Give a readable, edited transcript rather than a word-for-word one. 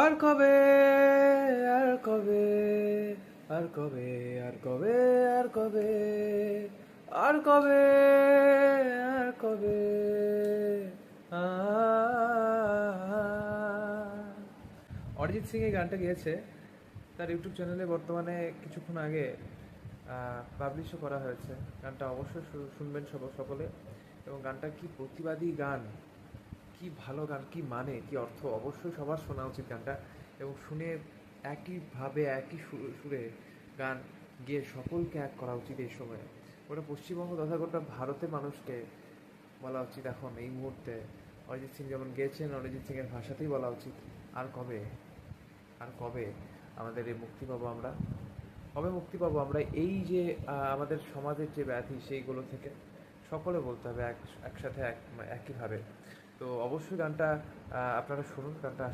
আর কবে, আর কবে, আর কবে, আর কবে, আর কবে, আর কবে, আর কবে, আ অরিজিৎ সিং এই গানটা গেয়েছে তার ইউটিউব চ্যানেলে বর্তমানে কিছুক্ষণ আগে পাবলিশও করা হয়েছে। গানটা অবশ্যই শুনবেন সকলে। এবং গানটা কি প্রতিবাদী গান, কি ভালো গান, কি মানে, কি অর্থ, অবশ্যই সবার শোনা উচিত গানটা। এবং শুনে একইভাবে একই সুরে গান গিয়ে সকলকে এক করা উচিত এই সময়ে। ওটা পশ্চিমবঙ্গ তথা গোটা ভারতের মানুষকে বলা উচিত এখন এই মুহূর্তে। অরিজিৎ সিং যেমন গেয়েছেন, অরিজিৎ সিংয়ের ভাষাতেই বলা উচিত, আর কবে, আর কবে আমাদের এই মুক্তি পাবো আমরা, কবে মুক্তি পাবো আমরা এই যে আমাদের সমাজের যে ব্যাধি সেইগুলো থেকে। সকলে বলতে হবে একসাথে একইভাবে। তো অবশ্যই গানটা আপনারা শুনুন, গানটা